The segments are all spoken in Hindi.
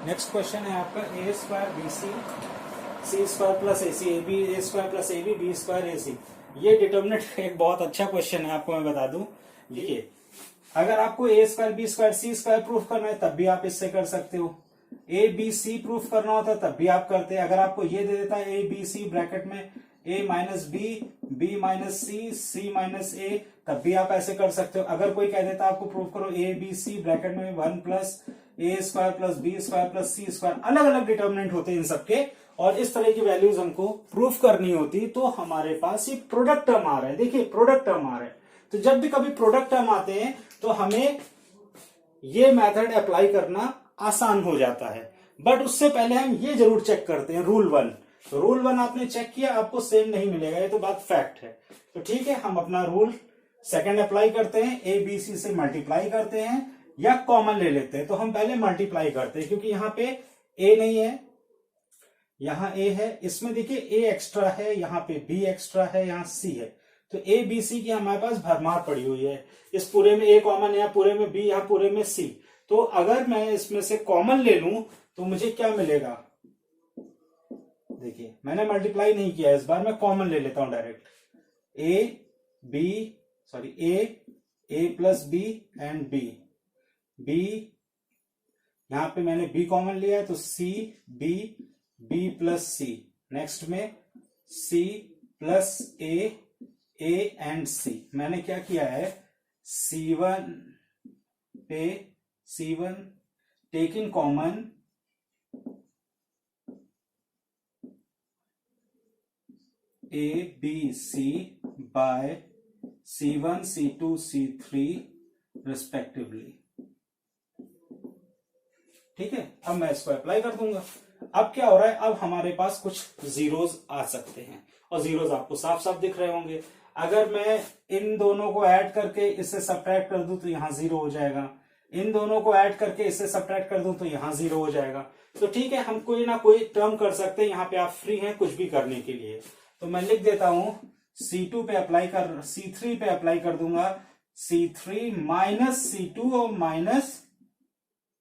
नेक्स्ट क्वेश्चन है आपका A square B C C square plus A C A B A square plus A B square A C. ये डिटर्मिनेंट एक बहुत अच्छा क्वेश्चन है, आपको मैं बता दूं। देखिए, अगर आपको ए स्क्वायर बी स्क्वायर सी स्क्वायर प्रूफ करना है तब भी आप इससे कर सकते हो, ए बी सी प्रूफ करना होता है तब भी आप करते हैं। अगर आपको ये दे देता है ए बी सी ब्रैकेट में ए माइनस बी माइनस सी माइनस ए, तब भी आप ऐसे कर सकते हो। अगर कोई कह देता है आपको प्रूफ करो ए बी सी ब्रैकेट में 1 plus A square plus B square plus C square, अलग अलग डिटर्मिनेंट होते हैं इन सबके, और इस तरह की वैल्यूज हमको प्रूफ करनी होती, तो हमारे पास ये प्रोडक्ट टर्म आ रहा है। देखिए, प्रोडक्ट टर्म आ रहा है, तो जब भी कभी प्रोडक्ट टर्म आते हैं तो हमें ये मेथड अप्लाई करना आसान हो जाता है। बट उससे पहले हम ये जरूर चेक करते हैं रूल 1। तो रूल 1 आपने चेक किया, आपको सेम नहीं मिलेगा, ये तो बात फैक्ट है। तो ठीक है, हम अपना रूल सेकंड अप्लाई करते हैं, ए बी सी से मल्टीप्लाई करते हैं या कॉमन ले लेते हैं। तो हम पहले मल्टीप्लाई करते हैं, क्योंकि यहां पे ए नहीं है, यहां ए है, इसमें देखिए ए एक्स्ट्रा है, यहां पे बी एक्स्ट्रा है, यहां सी है। तो ए बी सी की हमारे पास भरमार पड़ी हुई है। इस पूरे में ए कॉमन है, यहाँ पूरे में बी, यहाँ पूरे में सी। तो अगर मैं इसमें से कॉमन ले लूं तो मुझे क्या मिलेगा? देखिए, मैंने मल्टीप्लाई नहीं किया, इस बार मैं कॉमन ले लेता हूं direct. A plus B and B, यहां पे मैंने बी कॉमन लिया है, तो C B plus C. Next में सी प्लस ए एंड सी। मैंने क्या किया है, C1 taking common A B C by C1 C2 C3 respectively. ठीक है, अब मैं इसको अप्लाई कर दूंगा। अब क्या हो रहा है, अब हमारे पास कुछ जीरोज आ सकते हैं, और जीरोज आपको साफ साफ दिख रहे होंगे। अगर मैं इन दोनों को ऐड करके इससे सब्ट्रैक्ट कर दूं तो यहां जीरो हो जाएगा, इन दोनों को ऐड करके इससे सब्ट्रैक्ट कर दूं तो यहां जीरो हो जाएगा। तो ठीक है, हम कोई ना कोई टर्म कर सकते हैं, यहां पे आप फ्री हैं कुछ भी करने के लिए। तो मैं लिख देता हूं C2 पे अप्लाई कर, C3 पे अप्लाई कर दूंगा, C3 माइनस C2 और माइनस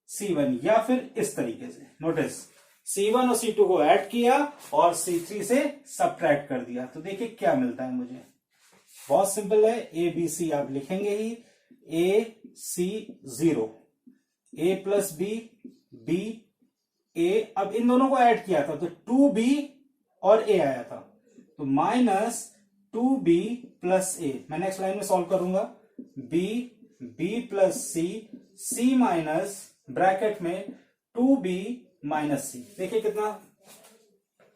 C1, या फिर इस तरीके से। नोटिस, C1 और C2 को ऐड किया और C3 से सब्ट्रैक्ट कर दिया, तो देखिए क्या मिलता है मुझे। बहुत सिंपल है, ए बी सी आप लिखेंगे ही, ए सी 0, ए प्लस बी ए। अब इन दोनों को ऐड किया था तो 2b और a आया था, तो माइनस 2b प्लस a। मैं नेक्स्ट लाइन में सॉल्व करूंगा, b plus c minus bracket में 2b माइनस c। देखिए कितना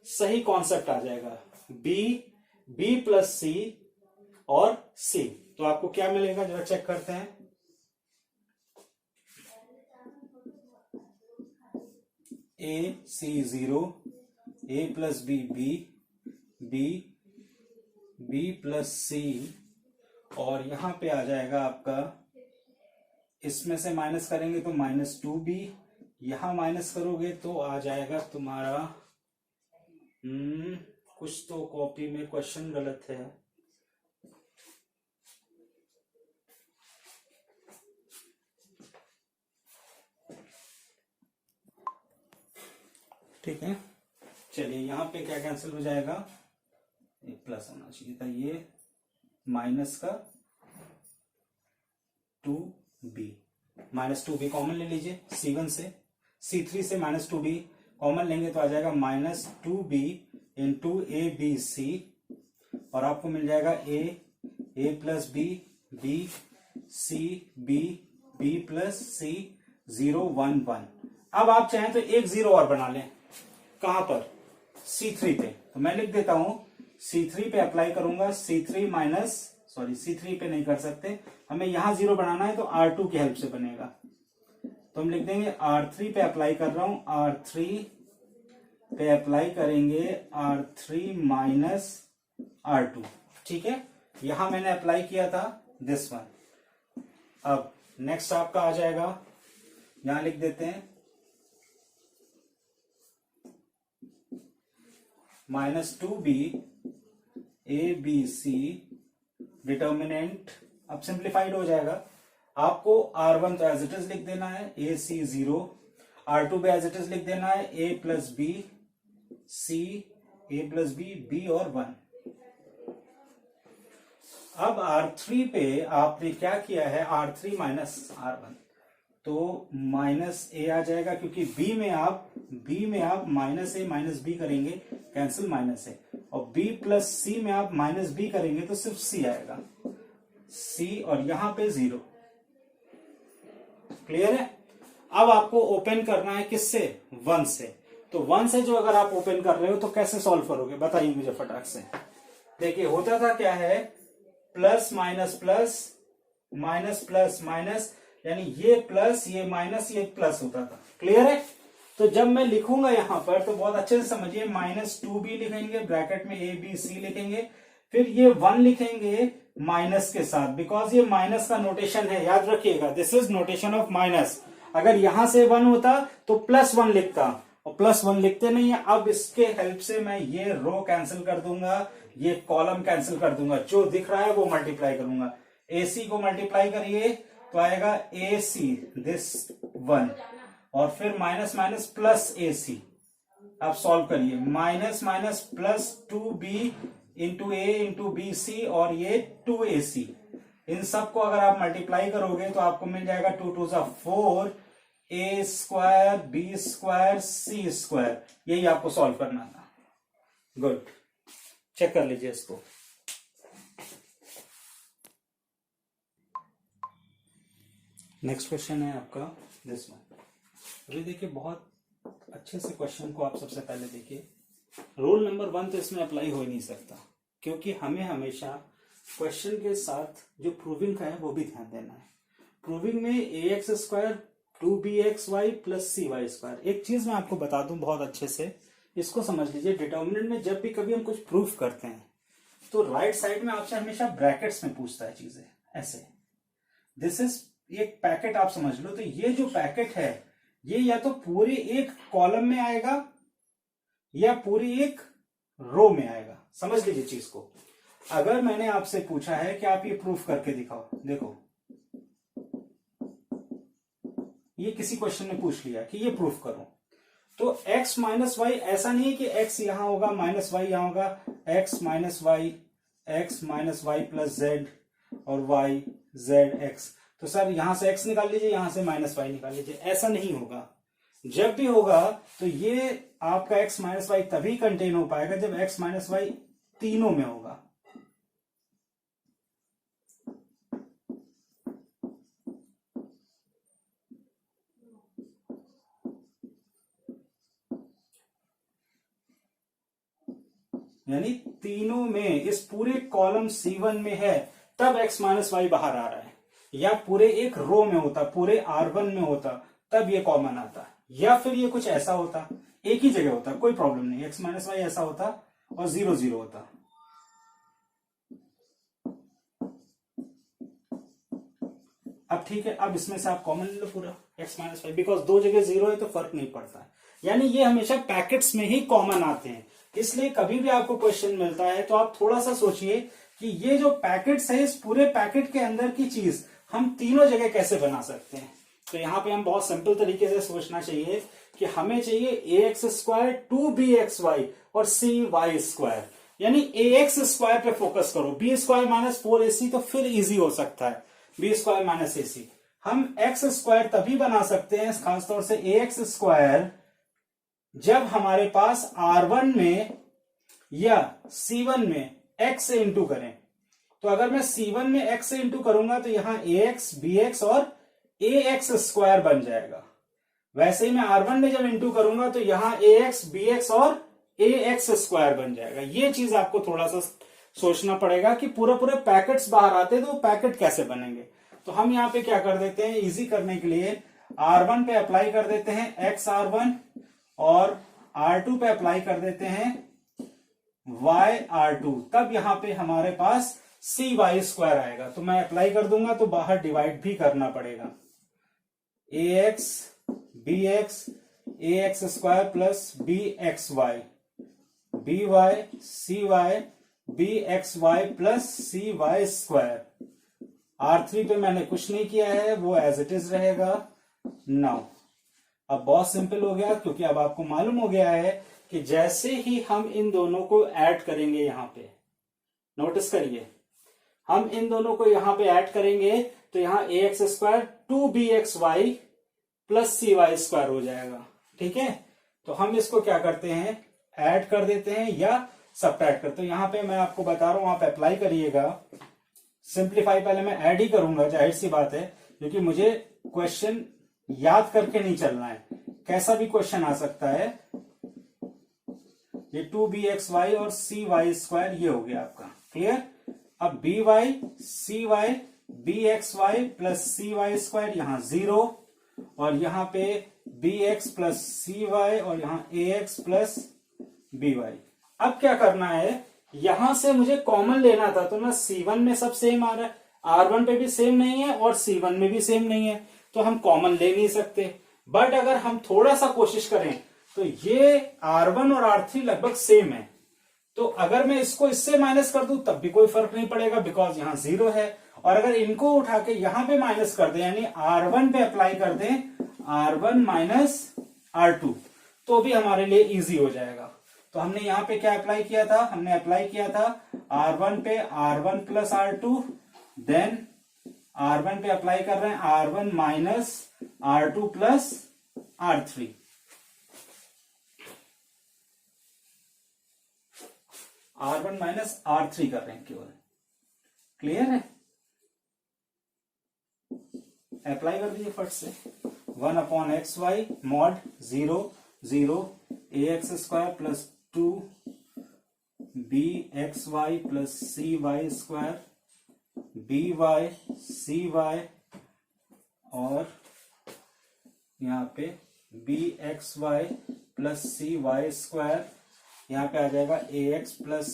सही कॉन्सेप्ट आ जाएगा, b प्लस c और c। तो आपको क्या मिलेगा, जरा चेक करते हैं। ए सी 0, ए प्लस बी प्लस सी, और यहां पे आ जाएगा आपका, इसमें से माइनस करेंगे तो माइनस 2b, यहां माइनस करोगे तो आ जाएगा तुम्हारा कुछ तो कॉपी में क्वेश्चन गलत है। ठीक है, चलिए यहां पे क्या कैंसिल हो जाएगा, एक प्लस होना चाहिए था, ये माइनस का 2b, माइनस 2b कॉमन ले लीजिए C1 से, C3 से माइनस 2b कॉमन लेंगे तो आ जाएगा minus 2b into A B C, और आपको मिल जाएगा A plus B C B plus C 0 1 1। अब आप चाहें तो एक जीरो और बना लें, कहां पर, C3 पे। तो मैं लिख देता हूं, C3 पे अप्लाई करूंगा, C3 पे नहीं कर सकते, हमें यहां जीरो बनाना है तो R2 की हेल्प से बनेगा। तो हम लिख देंगे R3 पे अप्लाई कर रहा हूं, R3 पे अप्लाई करेंगे R3 माइनस R2। ठीक है, यहां मैंने अप्लाई किया था दिस वन। अब नेक्स्ट आपका आ जाएगा, यहां लिख देते हैं minus 2b A B C determinant. अब सिंप्लीफाइड हो जाएगा, आपको R1 तो एज इट इज लिख देना है, ए सी 0। R2 पे एज इट इज लिख देना है A plus B C, A plus B, B और 1। अब R3 पे आपने क्या किया है, R3 माइनस R1, तो माइनस ए आ जाएगा, क्योंकि बी में आप माइनस ए माइनस बी करेंगे, कैंसिल माइनस ए, और बी प्लस सी में आप माइनस बी करेंगे तो सिर्फ सी आएगा, सी, और यहां पे 0। क्लियर है? अब आपको ओपन करना है किससे, 1 से। तो 1 से जो अगर आप ओपन कर रहे हो तो कैसे सॉल्व करोगे बताइए मुझे फटाक से। देखिए होता था क्या है, plus minus plus, minus plus minus, यानी ये प्लस ये माइनस ये प्लस होता था। क्लियर है? तो जब मैं लिखूंगा यहां पर तो बहुत अच्छे से समझिए, -2b लिखेंगे, ब्रैकेट में a b c लिखेंगे, फिर ये 1 लिखेंगे माइनस के साथ, बिकॉज ये माइनस का नोटेशन है, याद रखिएगा, this is notation of minus. अगर यहां से 1 होता तो +1 लिखता, और +1 लिखते नहीं है। अब इसके हेल्प से मैं ये रो कैंसिल कर दूंगा, ये कॉलम कैंसिल कर दूंगा, जो दिख रहा है वो मल्टीप्लाई करूंगा। AC को मल्टीप्लाई करिए तो आएगा AC दिस 1, और फिर माइनस माइनस प्लस AC। आप सॉल्व करिए, minus minus plus 2b into A into BC, और ये 2AC। इन सबको अगर आप मल्टीप्लाई करोगे तो आपको मिल जाएगा 2 2 4, A square B square C square. यही आपको सॉल्व करना था। गुड, चेक कर लीजिए इसको। नेक्स्ट क्वेश्चन है आपका दिस वन। अभी देखिए, बहुत अच्छे से क्वेश्चन को आप सबसे पहले देखिए। रूल नंबर 1 तो इसमें अप्लाई हो ही नहीं सकता, क्योंकि हमें हमेशा क्वेश्चन के साथ जो प्रूविंग का है वो भी ध्यान देना है। प्रूविंग में ax square 2bxy plus cy square. एक चीज मैं आपको बता दूं बहुत अच्छे से, इसको समझ लीजिए। डिटर्मिनेंट में जब भी कभी हम कुछ प्रूफ करते हैं तो राइट साइड में आपसे हमेशा ब्रैकेट्स में पूछता है चीजें, ऐसे। दिस इज एक पैकेट आप समझ लो। तो ये जो पैकेट है ये या तो पूरी एक कॉलम में आएगा या पूरी एक रो में आएगा। समझ लीजिए चीज को। अगर मैंने आपसे पूछा है कि आप ये प्रूफ करके दिखाओ, देखो ये किसी क्वेश्चन में पूछ लिया कि ये प्रूफ करो, तो x माइनस वाई ऐसा नहीं है कि x यहां होगा माइनस वाई यहां होगा, x minus Y plus Z और y z x। तो सर यहां से x निकाल लीजिए, यहां से माइनस वाई निकाल लीजिए, ऐसा नहीं होगा। जब भी होगा तो ये आपका x माइनस वाई तभी कंटेन हो पाएगा जब x माइनस वाई तीनों में होगा। यानी तीनों में, इस पूरे कॉलम C1 में है तब x माइनस वाई बाहर आ रहा है, या पूरे एक रो में होता, पूरे R1 में होता तब ये कॉमन आता, या फिर ये कुछ ऐसा होता, एक ही जगह होता, कोई प्रॉब्लम नहीं, x माइनस वाई ऐसा होता और 0 0 होता। अब ठीक है, अब इसमें से आप कॉमन ले लो पूरा x माइनस वाई, बिकॉज दो जगह 0 है तो फर्क नहीं पड़ता। यानी ये हमेशा पैकेट्स में ही कॉमन आते हैं, इसलिए कभी भी आपको क्वेश्चन मिलता है तो आप थोड़ा सा सोचिए कि ये जो पैकेट्स है, इस पूरे पैकेट के अंदर की चीज हम तीनों जगह कैसे बना सकते हैं। तो यहां पे हम बहुत सिंपल तरीके से सोचना चाहिए कि हमें चाहिए ax स्क्वायर 2bxy और cy स्क्वायर, यानी ax स्क्वायर पे फोकस करो। b स्क्वायर माइनस 4ac तो फिर इजी हो सकता है, b स्क्वायर माइनस ac। हम x स्क्वायर तभी बना सकते हैं, खासतौर से ax स्क्वायर, जब हमारे पास R1 में या C1 में x से इंटू करें। तो अगर मैं C1 में x से इंटू करूंगा तो यहां ax bx और ax स्क्वायर बन जाएगा। वैसे ही मैं R1 में जब इंटू करूंगा तो यहां ax bx और ax स्क्वायर बन जाएगा। ये चीज आपको थोड़ा सा सोचना पड़ेगा कि पूरे पूरे पैकेट्स बाहर आते तो वो पैकेट कैसे बनेंगे। तो हम यहां पे क्या कर देते हैं, इजी करने के लिए R1 पे अप्लाई कर देते हैं x R1 और R2 पे अप्लाई कर देते हैं y R2, तब यहां पे हमारे पास cy स्क्वायर आएगा। तो मैं अप्लाई कर दूंगा तो बाहर डिवाइड भी करना पड़ेगा, ax bx ax square plus bxy by cy bxy plus cy square. R3 पे मैंने कुछ नहीं किया है, वो एज इट इज रहेगा। नाउ अब बहुत सिंपल हो गया, क्योंकि अब आपको मालूम हो गया है कि जैसे ही हम इन दोनों को ऐड करेंगे, यहां पे नोटिस करिए, हम इन दोनों को यहां पे ऐड करेंगे तो यहां A X square 2bxy plus cy square हो जाएगा। ठीक है, तो हम इसको क्या करते हैं, ऐड कर देते हैं या सबट्रैक्ट करते हैं। यहां पे मैं आपको बता रहा हूं, आप अप्लाई करिएगा। सिंप्लीफाई पहले मैं ऐड ही करूंगा, जाहिर सी बात है, क्योंकि मुझे क्वेश्चन याद करके नहीं चलना है, कैसा भी क्वेश्चन आ सकता है। ये 2bxy और cy स्क्वायर ये हो गया आपका क्लियर। अब by bxy plus cy square यहां 0, और यहां पे bx प्लस cy और यहां ax प्लस by। अब क्या करना है, यहां से मुझे कॉमन लेना था, तो ना C1 में सब सेम आ रहा है, R1 पे भी सेम नहीं है और C1 में भी सेम नहीं है, तो हम कॉमन ले नहीं सकते। बट अगर हम थोड़ा सा कोशिश करें तो ये R1 और R3 लगभग सेम है, तो अगर मैं इसको इससे माइनस कर दूं तब भी कोई फर्क नहीं पड़ेगा, बिकॉज यहां 0 है। और अगर इनको उठा के यहां पे माइनस कर दें, यानी R1 पे अप्लाई कर दें R1 माइनस R2, तो भी हमारे लिए इजी हो जाएगा। तो हमने यहां पे क्या अप्लाई किया था, हमने अप्लाई किया था R1 पे R1 plus R2, then R1 पे अप्लाई कर रहे हैं R1 minus R2 plus R3। R1 minus R3 कर रहे हैं केवल, क्लियर है। अप्लाई कर दीजिए फट से, 1 upon X Y mod 0 0 ax square plus 2 bxy plus cy square by cy और यहाँ पे bxy प्लस cy स्क्वायर, यहाँ पे आ जाएगा ax plus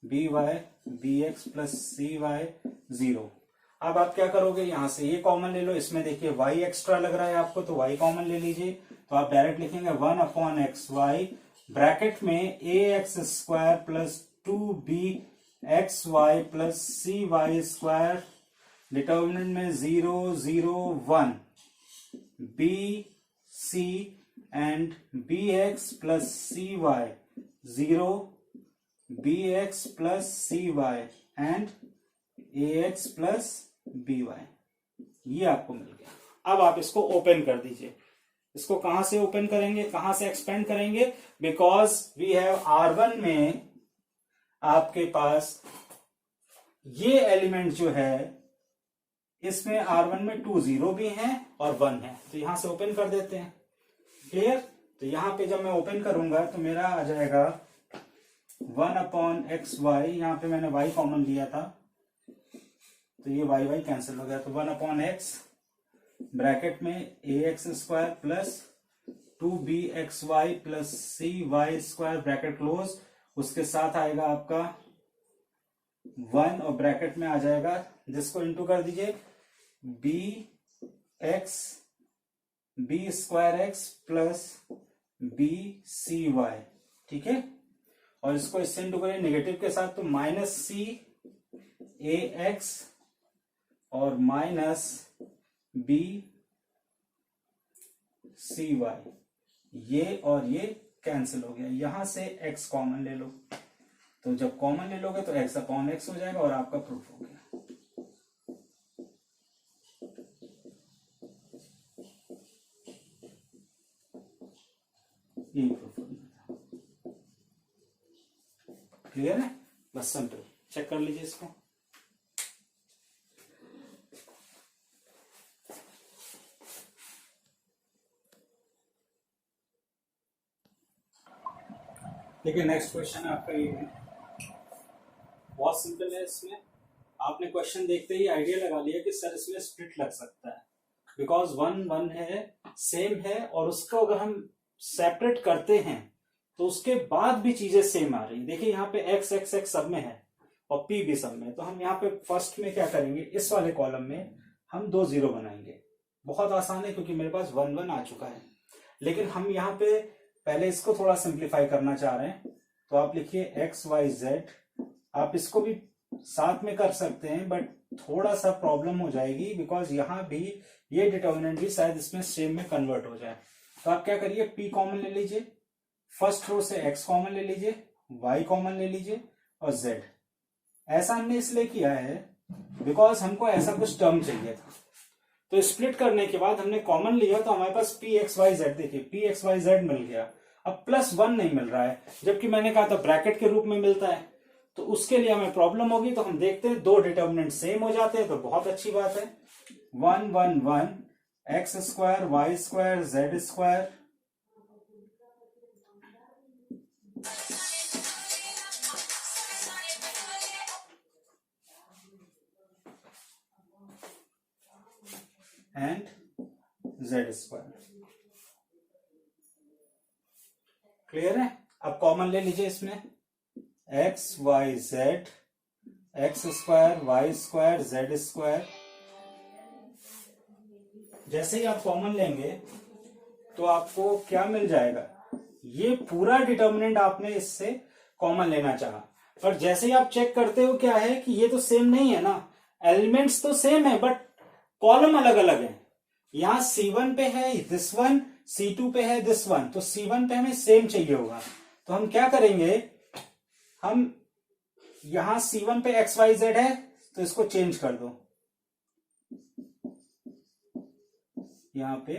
by bx plus cy 0। अब आप क्या करोगे, यहां से ये कॉमन ले लो, इसमें देखिए y एक्स्ट्रा लग रहा है आपको, तो y कॉमन ले लीजिए, तो आप डायरेक्ट लिखेंगे 1 अपॉन एक्स वाई ब्रैकेट में ax square plus 2bxy plus cy square, determinant में 0 0 1 b c and bx plus cy 0 bx plus cy and ax plus by। ये आपको मिल गया। अब आप इसको ओपन कर दीजिए। इसको कहां से ओपन करेंगे, कहां से एक्सपेंड करेंगे, बिकॉज वी हैव R1 में आपके पास ये एलिमेंट जो है, इसमें R1 में 2 0 भी हैं और 1 है, तो यहां से ओपन कर देते हैं, क्लियर। तो यहां पे जब मैं ओपन करूंगा तो मेरा आ जाएगा 1 अपॉन एक्स वाई, यहां पे मैंने y कॉमन लिया था, तो ये वाई वाई कैंसिल हो गया, तो 1 अपॉन एक्स ब्रैकेट में ax square plus 2bxy plus cy square bracket close, उसके साथ आएगा आपका 1 और ब्रैकेट में आ जाएगा, जिसको इंटू कर दीजिए b square x plus bcy। ठीक है, और इसको इससे इंटू करिए नेगेटिव के साथ, तो माइनस c ax और माइनस b cy, ये और ये कैंसिल हो गया, यहां से x कॉमन ले लो, तो जब कॉमन ले लोगे तो x अपॉन x हो जाएगा और आपका प्रूफ हो गया। ये प्रूफ हो गया, क्लियर है। बस सिंपल चेक कर लीजिए इसको। देखिए नेक्स्ट क्वेश्चन आपका ये है, बहुत सिंपल है। इसमें आपने क्वेश्चन देखते ही आइडिया लगा लिया कि सर इसमें स्प्लिट लग सकता है, बिकॉज 1 1 है, सेम है, और उसको अगर हम सेपरेट करते हैं तो उसके बाद भी चीजें सेम आ रही है। देखिए यहाँ पे x x x सब में है और p भी सब में, तो हम यहाँ पे फर्स्ट में क्या करेंगे, इस वाले कॉलम में हम 2 0 बनाएंगे। बहुत आसान है क्योंकि मेरे पास 1 1 आ चुका है, लेकिन हम यहाँ पे पहले इसको थोड़ा सिंप्लीफाई करना चाह रहे हैं, तो आप लिखिए x y z। आप इसको भी साथ में कर सकते हैं, बट थोड़ा सा प्रॉब्लम हो जाएगी, बिकॉज यहाँ भी ये डिटर्मिनेंट भी शायद इसमें सेम में कन्वर्ट हो जाए। तो आप क्या करिए, p कॉमन ले लीजिए, फर्स्ट रो से x कॉमन ले लीजिए, y कॉमन ले लीजिए और z। ऐसा हमने इसलिए किया है बिकॉज हमको ऐसा कुछ टर्म चाहिए था। तो स्प्लिट करने के बाद हमने कॉमन लिया तो हमारे पास पी एक्स वाई जेड, देखिए पी एक्स वाई जेड मिल गया। अब +1 नहीं मिल रहा है, जबकि मैंने कहा था ब्रैकेट के रूप में मिलता है, तो उसके लिए हमें प्रॉब्लम होगी। तो हम देखते हैं दो डिटर्मिनेंट सेम हो जाते हैं तो बहुत अच्छी बात है। 1 1 1 X square Y square Z square and Z square. Clear है? अब कॉमन ले लीजिए इसमें, X Y Z, X square Y square Z square. जैसे ही आप कॉमन लेंगे तो आपको क्या मिल जाएगा, ये पूरा डिटर्मिनेंट आपने इससे कॉमन लेना चाहा, पर जैसे ही आप चेक करते हो क्या है कि ये तो सेम नहीं है ना, एलिमेंट्स तो सेम है बट कॉलम अलग अलग है। यहां C1 पे है दिस वन, C2 पे है दिस वन, तो C1 पे हमें सेम चाहिए होगा। तो हम क्या करेंगे, हम यहां C1 पे एक्स वाई जेड है तो इसको चेंज कर दो, यहां पे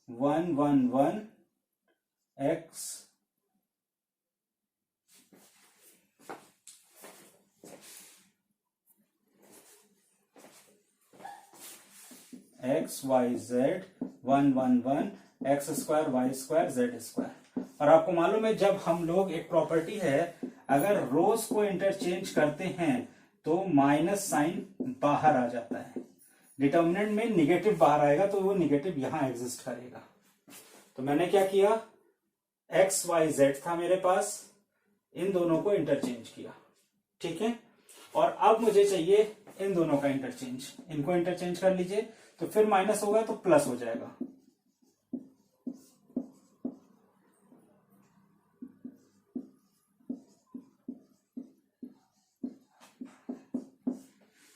1 1 1 X X Y Z 1 1 1 X square Y square Z square. और आपको मालूम है जब हम लोग, एक प्रॉपर्टी है, अगर रोज को इंटरचेंज करते हैं तो माइनस साइन बाहर आ जाता है, डिटर्मिनेंट में निगेटिव बाहर आएगा तो वो निगेटिव यहां एग्जिस्ट करेगा। तो मैंने क्या किया, एक्स वाई जेड था मेरे पास, इन दोनों को इंटरचेंज किया, ठीक है। और अब मुझे चाहिए इन दोनों का इंटरचेंज, इनको इंटरचेंज कर लीजिए, तो फिर माइनस होगा तो प्लस हो जाएगा।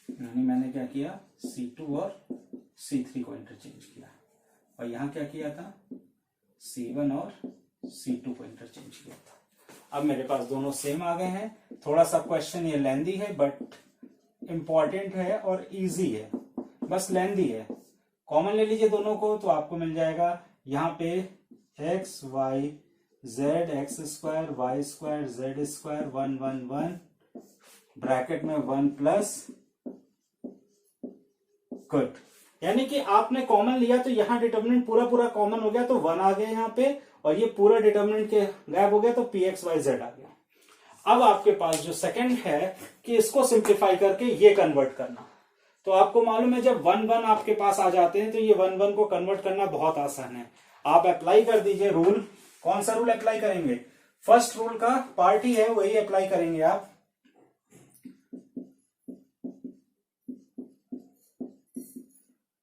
यानी मैंने क्या किया, C2 और C3 को इंटरचेंज किया, और यहां क्या किया था, C1 और C2 को इंटरचेंज किया था। अब मेरे पास दोनों सेम आ गए हैं। थोड़ा सा क्वेश्चन ये लेंदी है बट इंपॉर्टेंट है और इजी है, बस लेंदी है। कॉमन ले लीजिए दोनों को तो आपको मिल जाएगा यहां पे X Y Z X square Y square Z square 1 1 1 bracket में 1 प्लस, गुड। यानी कि आपने कॉमन लिया तो यहां डिटर्मिनेंट पूरा पूरा कॉमन हो गया तो 1 आ गया यहां पे, और ये पूरा डिटर्मिनेंट के गायब हो गया तो पी एक्स वाई जेड आ गया। अब आपके पास जो सेकंड है कि इसको सिंप्लीफाई करके ये कन्वर्ट करना। तो आपको मालूम है जब 1 1 आपके पास आ जाते हैं तो ये 1 1 को कन्वर्ट करना बहुत आसान है। आप अप्लाई कर दीजिए रूल। कौन सा रूल अप्लाई करेंगे, फर्स्ट रूल का पार्ट ही है वही अप्लाई करेंगे आप।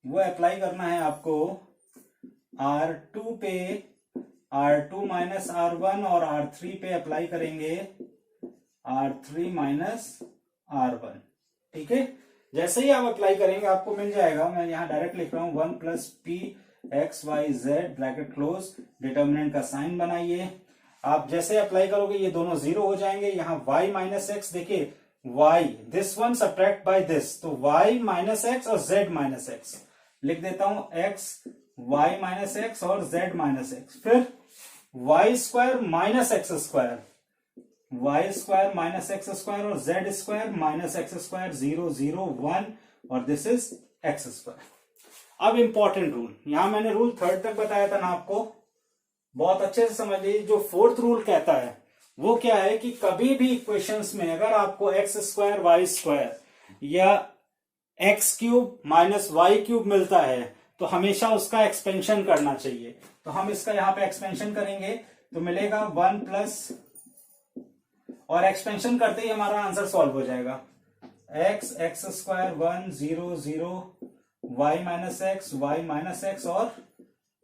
वो अप्लाई करना है आपको R2 पे R2 माइनस R1 और R3 पे अप्लाई करेंगे R3 माइनस R1, ठीक है। जैसे ही आप अप्लाई करेंगे आपको मिल जाएगा, मैं यहां डायरेक्ट लिख रहा हूं 1 plus P X Y Z bracket close, determinant का साइन बनाइए। आप जैसे अप्लाई करोगे ये दोनों जीरो हो जाएंगे। यहाँ y माइनस एक्स, देखिए y this one subtract by this, तो y माइनस एक्स और z माइनस एक्स लिख देता हूं, x y माइनस एक्स और z माइनस एक्स, फिर y square minus X square, Y square minus X square और Z square minus X square 0 0 1 और दिस इज एक्स स्क्वायर। अब इंपॉर्टेंट रूल, यहां मैंने रूल थर्ड तक बताया था ना आपको, बहुत अच्छे से समझ लीजिए। जो फोर्थ रूल कहता है वो क्या है कि कभी भी इक्वेशंस में अगर आपको एक्स स्क्वायर वाई स्क्वायर या X cube minus Y cube मिलता है तो हमेशा उसका एक्सपेंशन करना चाहिए। तो हम इसका यहां पे एक्सपेंशन करेंगे तो मिलेगा 1 प्लस, और एक्सपेंशन करते ही हमारा आंसर सॉल्व हो जाएगा, X X square 1 0 0 Y minus X और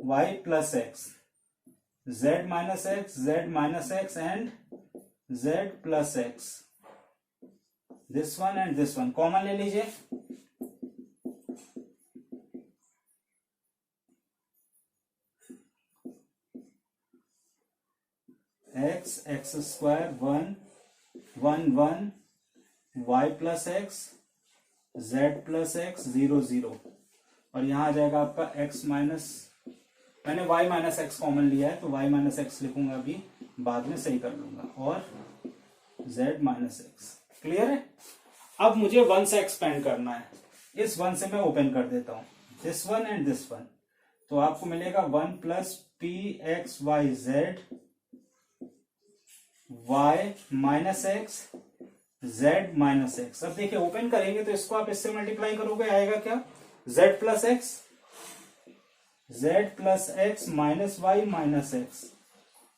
Y plus X, Z minus X and Z plus X, this one and this one common ले लीजिए। X X square 1 1 1 Y plus X Z plus X 0 0 और यहां आ जाएगा आपका x माइनस, मैंने y माइनस एक्स कॉमन लिया है तो y माइनस एक्स लिखूंगा, अभी बाद में सही कर लूंगा, और z माइनस एक्स। क्लियर है? अब मुझे 1 से एक्सपेंड करना है, इस 1 से मैं ओपन कर देता हूं, this one and this one, तो आपको मिलेगा 1 plus P X Y Z Y minus X Z minus X. अब देखिए ओपन करेंगे तो इसको आप इससे मल्टीप्लाई करोगे, आएगा क्या, z plus X, Z plus X minus Y minus X,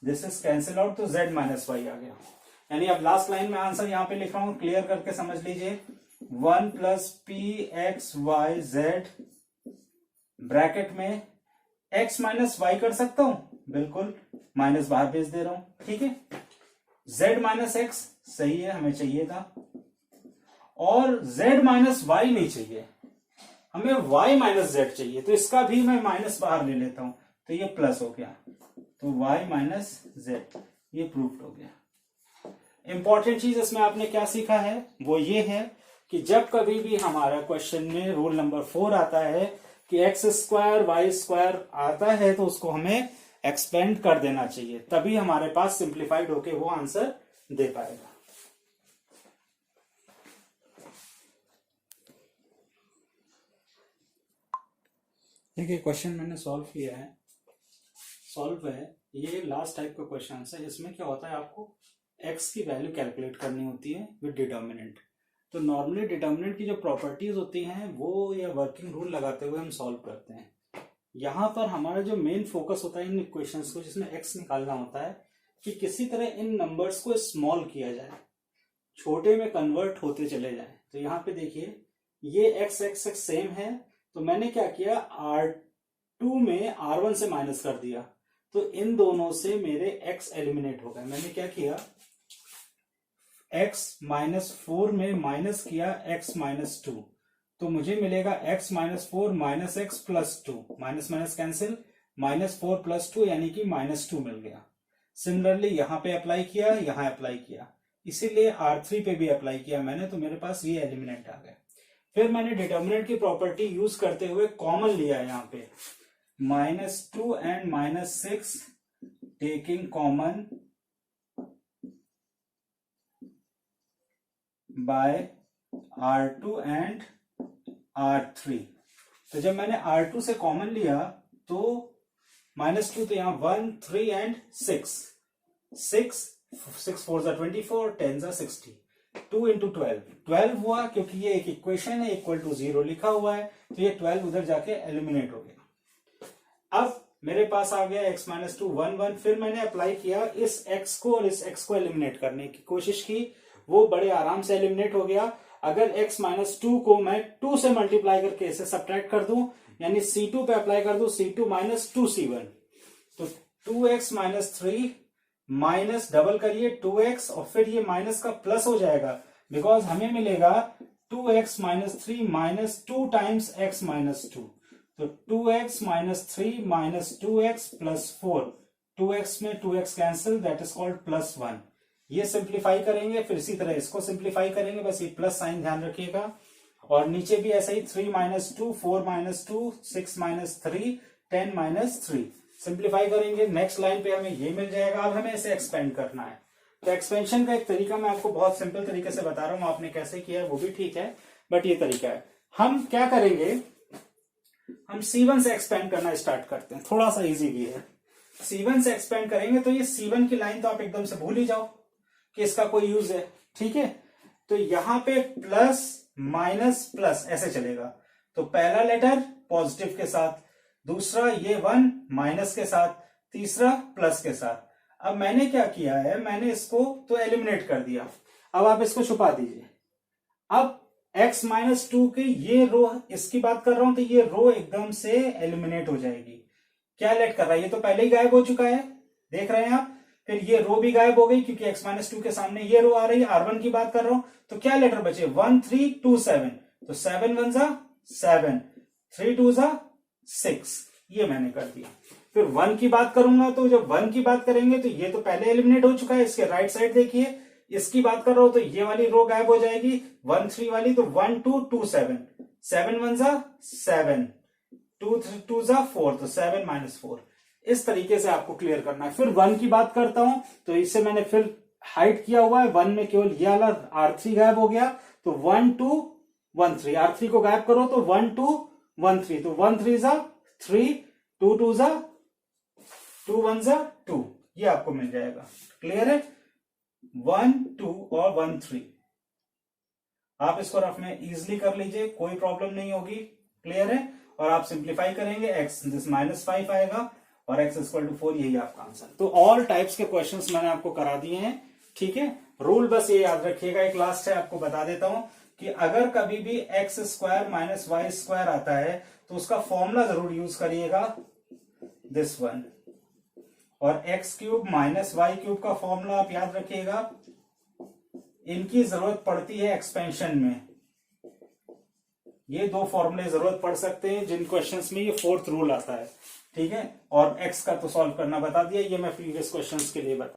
this is cancel out, तो z माइनस वाई आ गया। यानी अब लास्ट लाइन में आंसर यहां पे लिख रहा हूं, क्लियर करके समझ लीजिए, 1 plus P X Y Z bracket में x माइनस वाई कर सकता हूं, बिल्कुल, माइनस बाहर भेज दे रहा हूं, ठीक है। z माइनस एक्स सही है, हमें चाहिए था, और z माइनस वाई नहीं चाहिए, हमें y माइनस जेड चाहिए, तो इसका भी मैं माइनस बाहर ले लेता हूं, तो ये प्लस हो गया, तो y माइनस जेड, ये प्रूफ हो गया। इंपॉर्टेंट चीज इसमें आपने क्या सीखा है, वो ये है कि जब कभी भी हमारा क्वेश्चन में रूल नंबर 4 आता है कि एक्स स्क्वायर वाई स्क्वायर आता है, तो उसको हमें एक्सपेंड कर देना चाहिए, तभी हमारे पास सिंप्लीफाइड होके वो आंसर दे पाएगा। देखिए क्वेश्चन मैंने सॉल्व किया है, सॉल्व है, ये लास्ट टाइप का क्वेश्चन है। इसमें क्या होता है, आपको x की वैल्यू कैलकुलेट करनी होती है विद डिटर्मिनेंट। तो नॉर्मली डिटर्मिनेंट की जो प्रॉपर्टीज होती हैं वो या वर्किंग रूल लगाते हुए हम सॉल्व करते हैं। यहाँ पर हमारा जो मेन फोकस होता है इन इक्वेशंस को, जिसमें x निकालना होता है, कि किसी तरह इन नंबर्स को स्मॉल किया जाए, छोटे में कन्वर्ट होते चले जाए। तो यहाँ पे देखिए ये x x x सेम है, तो मैंने क्या किया, R2 में R1 से माइनस कर दिया, तो इन दोनों से मेरे x एलिमिनेट हो गए। मैंने क्या किया, x माइनस 4 में माइनस किया x माइनस 2, तो मुझे मिलेगा x minus 4 minus x plus 2, minus minus cancel, minus 4 plus 2 यानी कि माइनस 2 मिल गया। सिमिलरली यहां पे अप्लाई किया, यहां अप्लाई किया, इसीलिए R3 पे भी अप्लाई किया मैंने, तो मेरे पास ये एलिमिनेंट आ गया। फिर मैंने डिटर्मिनेंट की प्रॉपर्टी यूज करते हुए कॉमन लिया यहाँ पे, -2 and -6 taking common by R2 and R3। तो जब मैंने R2 से कॉमन लिया तो -2, तो यहां 1 3 एंड 6 6 4 24 10 60, 2 इंटू 12 हुआ, क्योंकि ये एक इक्वेशन है, इक्वल टू 0 लिखा हुआ है, तो ये 12 उधर जाके एलिमिनेट हो गया। अब मेरे पास आ गया x माइनस 2 1 1, फिर मैंने अप्लाई किया इस x को और इस x को एलिमिनेट करने की कोशिश की, वो बड़े आराम से एलिमिनेट हो गया। अगर x माइनस 2 को मैं 2 से मल्टीप्लाई करके इसे सब्ट्रैक्ट कर दूं, यानी C2 पे अप्लाई कर दूं, C2 माइनस 2C1, तो 2x माइनस 3 माइनस डबल करिए 2x, और फिर ये माइनस का प्लस हो जाएगा, बिकॉज हमें मिलेगा 2x minus 3 minus 2 times x minus 2, तो 2x minus 3 minus 2x plus 4, 2x में 2x cancel, that is called plus 1। ये सिंप्लीफाई करेंगे, फिर इसी तरह इसको सिंप्लीफाई करेंगे, बस ये प्लस साइन ध्यान रखिएगा, और नीचे भी ऐसा ही 3 minus 2 4 minus 2 6 minus 3 10 minus 3, simplify करेंगे, नेक्स्ट लाइन पे हमें ये मिल जाएगा। अब हमें इसे एक्सपेंड करना है, तो एक्सपेंशन का एक तरीका मैं आपको बहुत सिंपल तरीके से बता रहा हूं, आपने कैसे किया है वो भी ठीक है, बट ये तरीका है। हम क्या करेंगे, हम C1 से एक्सपेंड करना स्टार्ट करते हैं, थोड़ा सा इजी भी है। C1 से एक्सपेंड करेंगे तो ये C1 की लाइन तो आप एकदम से भूल ही जाओ कि इसका कोई यूज है, ठीक है। तो यहां पे प्लस माइनस प्लस ऐसे चलेगा, तो पहला लेटर पॉजिटिव के साथ, दूसरा ये 1 माइनस के साथ, तीसरा प्लस के साथ। अब मैंने क्या किया है, मैंने इसको तो एलिमिनेट कर दिया, अब आप इसको छुपा दीजिए। अब x माइनस 2 की ये रो, इसकी बात कर रहा हूं, तो ये रो एकदम से एलिमिनेट हो जाएगी। क्या लेट कर रहा है, ये तो पहले ही गायब हो चुका है, देख रहे हैं आप, फिर ये रो भी गायब हो गई क्योंकि x माइनस 2 के सामने ये रो आ रही है, R1 की बात कर रहा हूं, तो क्या लेटर बचे 1 3 2 7, तो 7 1 जा 7, 3 2 जा 6, ये मैंने कर दिया। फिर 1 की बात करूंगा तो जब 1 की बात करेंगे तो ये तो पहले एलिमिनेट हो चुका है, इसके राइट साइड देखिए, इसकी बात कर रहा हूं तो ये वाली रो गायब हो जाएगी, 1 3 वाली, तो 1 2 2 7, 7 1 जा 7, 2 2 जा 4, तो 7 -4। इस तरीके से आपको क्लियर करना है। फिर 1 की बात करता हूं तो इससे मैंने फिर हाइड किया हुआ है, 1 में केवल ये वाला R3 गायब हो गया, तो 1 2 1 3, R3 को गायब करो तो 1 2 1 3, तो 1 3 जा 3, 2 2 जा 2 1 जा 2, ये आपको मिल जाएगा। क्लियर है? 1 2 और 1 3 आप इसको रफ में इजिली कर लीजिए, कोई प्रॉब्लम नहीं होगी। क्लियर है? और आप सिंप्लीफाई करेंगे, x -5 आएगा और x = 4, यही आपका आंसर। तो ऑल टाइप्स के क्वेश्चंस मैंने आपको करा दिए हैं। ठीक है, रूल बस ये याद रखिएगा, एक लास्ट है आपको बता देता हूं कि अगर कभी भी x² - y² आता है तो उसका फॉर्मूला जरूर यूज करिएगा, दिस वन, और x³ - y³ का फॉर्मूला आप याद रखिएगा, इनकी जरूरत पड़ती है एक्सपेंशन में। ये 2 फॉर्मूले जरूरत पड़ सकते हैं जिन क्वेश्चंस में ये 4th रूल आता है। ठीक है, और x का तो सॉल्व करना बता दिया, ये मैं प्रीवियस क्वेश्चंस के लिए बता